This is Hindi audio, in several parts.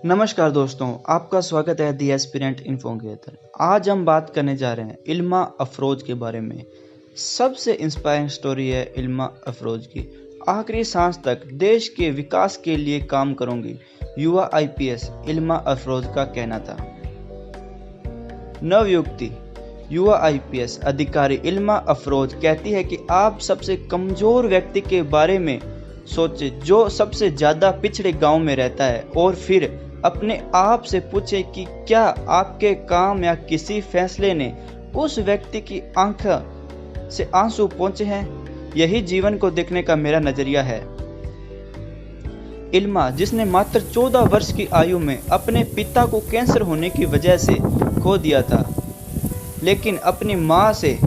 नमस्कार दोस्तों, आपका स्वागत है दी एस्पिरेंट इन्फो के अंदर। आज हम बात करने जा रहे हैं इल्मा अफरोज के बारे में। सबसे इंस्पायरिंग स्टोरी है इल्मा अफरोज की। आखिरी सांस तक देश के विकास के लिए काम करूंगी, युवा आईपीएस इल्मा अफरोज का कहना था। नवयुक्ति युवा आईपीएस अधिकारी इल्मा अफरोज कहती है कि आप सबसे कमजोर व्यक्ति के बारे में सोचे जो सबसे ज्यादा पिछड़े गांव में रहता है, और फिर अपने आप से पूछे कि क्या आपके काम या किसी फैसले ने उस व्यक्ति की आंख से आंसू पहुंचे हैं। यही जीवन को देखने का मेरा नजरिया है। इल्मा, जिसने मात्र 14 वर्ष की आयु में अपने पिता को कैंसर होने की वजह से खो दिया था, लेकिन अपनी मां से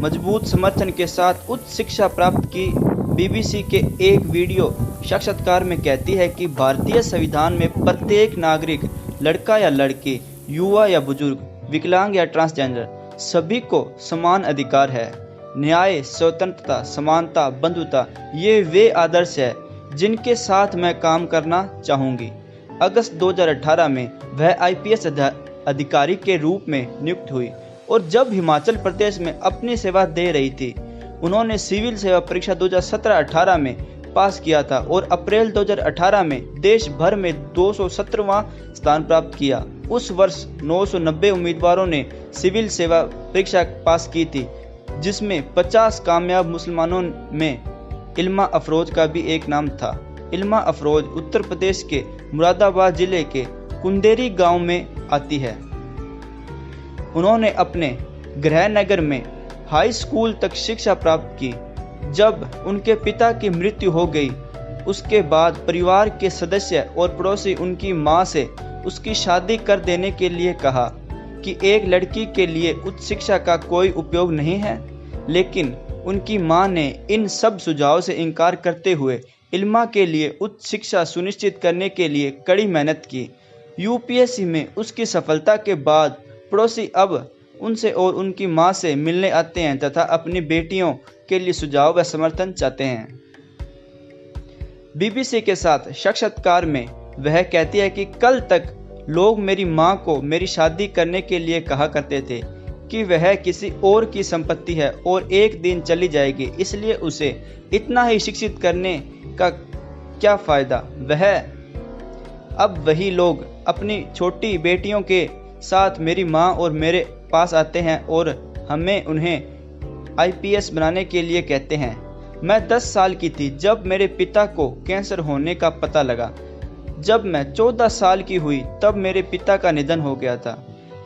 मजबूत समर्थन के साथ उच्च शिक्षा प्राप्त की, बीबीसी के एक वीडियो साक्षात्कार में कहती है कि भारतीय संविधान में प्रत्येक नागरिक, लड़का या लड़की, युवा या बुजुर्ग, विकलांग या ट्रांसजेंडर, सभी को समान अधिकार है। न्याय, स्वतंत्रता, समानता, बंधुता, ये वे आदर्श है जिनके साथ मैं काम करना चाहूंगी। अगस्त 2018 में वह आईपीएस अधिकारी के रूप में नियुक्त हुई, और जब हिमाचल प्रदेश में अपनी सेवा दे रही थी, उन्होंने सिविल सेवा परीक्षा 2017-18 में पास किया था और अप्रैल 2018 में देश भर में 217वां स्थान प्राप्त किया। उस वर्ष 990 उम्मीदवारों ने सिविल सेवा परीक्षा पास की थी, जिसमें 50 कामयाब मुसलमानों में इल्मा अफरोज का भी एक नाम था। इल्मा अफरोज उत्तर प्रदेश के मुरादाबाद जिले के कुंदेरी गांव में आती है। उन्होंने अपने गृह नगर में हाई स्कूल तक शिक्षा प्राप्त की। जब उनके पिता की मृत्यु हो गई, उसके बाद परिवार के सदस्य और पड़ोसी उनकी मां से उसकी शादी कर देने के लिए कहा कि एक लड़की के लिए उच्च शिक्षा का कोई उपयोग नहीं है, लेकिन उनकी मां ने इन सब सुझाव से इनकार करते हुए इल्मा के लिए उच्च शिक्षा सुनिश्चित करने के लिए कड़ी मेहनत की। यूपीएससी में उसकी सफलता के बाद पड़ोसी अब उनसे और उनकी मां से मिलने आते हैं तथा अपनी बेटियों के लिए सुझाव व समर्थन चाहते हैं। बीबीसी के साथ साक्षात्कार में वह कहती है कि कल तक लोग मेरी मां को मेरी शादी करने के लिए कहा करते थे कि वह किसी और की संपत्ति है और एक दिन चली जाएगी, इसलिए उसे इतना ही शिक्षित करने का क्या फायदा। अब वही लोग अपनी छोटी बेटियों के साथ मेरी मां और मेरे पास आते हैं और हमें उन्हें आईपीएस बनाने के लिए कहते हैं। मैं 10 साल की थी जब मेरे पिता को कैंसर होने का पता लगा। जब मैं 14 साल की हुई तब मेरे पिता का निधन हो गया था।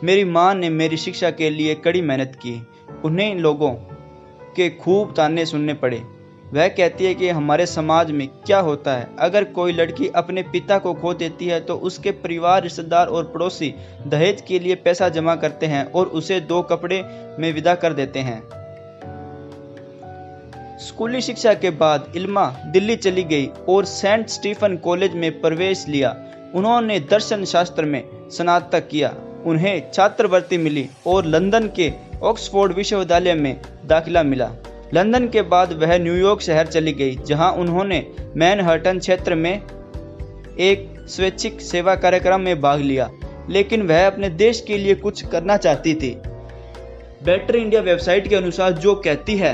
मेरी मां ने मेरी शिक्षा के लिए कड़ी मेहनत की। उन्हें लोगों के खूब ताने सुनने पड़े। वह कहती है कि हमारे समाज में क्या होता है, अगर कोई लड़की अपने पिता को खो देती है तो उसके परिवार, रिश्तेदार और पड़ोसी दहेज के लिए पैसा जमा करते हैं और उसे 2 कपड़े में विदा कर देते हैं। स्कूली शिक्षा के बाद इल्मा दिल्ली चली गई और सेंट स्टीफन कॉलेज में प्रवेश लिया। उन्होंने दर्शन शास्त्र में स्नातक किया। उन्हें छात्रवृत्ति मिली और लंदन के ऑक्सफोर्ड विश्वविद्यालय में दाखिला मिला। लंदन के बाद वह न्यूयॉर्क शहर चली गई, जहां उन्होंने मैनहट्टन क्षेत्र में एक स्वैच्छिक सेवा कार्यक्रम में भाग लिया, लेकिन वह अपने देश के लिए कुछ करना चाहती थी। बेटर इंडिया वेबसाइट के अनुसार जो कहती है,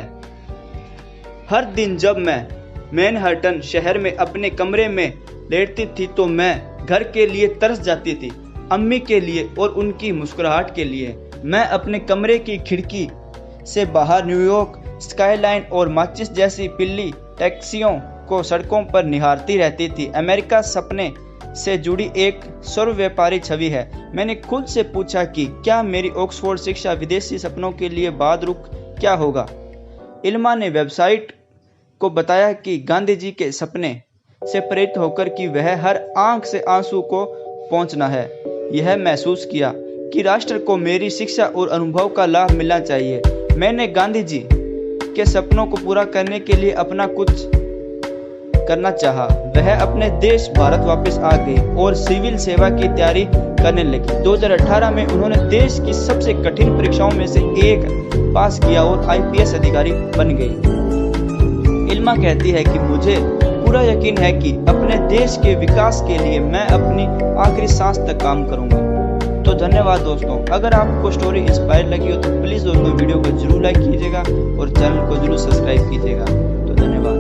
हर दिन जब मैं मैनहट्टन शहर में अपने कमरे में लेटती थी तो मैं घर के लिए तरस जाती थी, अम्मी के लिए और उनकी मुस्कुराहट के लिए। मैं अपने कमरे की खिड़की से बाहर न्यूयॉर्क स्काईलाइन और माचिस जैसी पीली टैक्सियों को सड़कों पर निहारती रहती थी। अमेरिका सपने से जुड़ी एक सर्वव्यापी छवि है। मैंने खुद से पूछा कि क्या मेरी ऑक्सफोर्ड शिक्षा विदेशी सपनों के लिए बाद रुक क्या होगा। इल्मा ने वेबसाइट को बताया कि गांधी जी के सपने से प्रेरित होकर कि वह हर आंख से आंसू को पहुंचना है। यह महसूस किया कि राष्ट्र को मेरी शिक्षा और अनुभव का लाभ मिलना चाहिए। मैंने गांधी जी के सपनों को पूरा करने के लिए अपना कुछ करना चाहा। वह अपने देश भारत वापस आ गई और सिविल सेवा की तैयारी करने लगी। 2018 में उन्होंने देश की सबसे कठिन परीक्षाओं में से एक पास किया और आईपीएस अधिकारी बन गई। इल्मा कहती है कि मुझे पूरा यकीन है कि अपने देश के विकास के लिए मैं अपनी आखिरी सांस तक काम करूंगा। तो धन्यवाद दोस्तों। अगर आपको स्टोरी इंस्पायर लगी हो तो प्लीज़ दोस्तों वीडियो को जरूर लाइक कीजिएगा और चैनल को जरूर सब्सक्राइब कीजिएगा। तो धन्यवाद।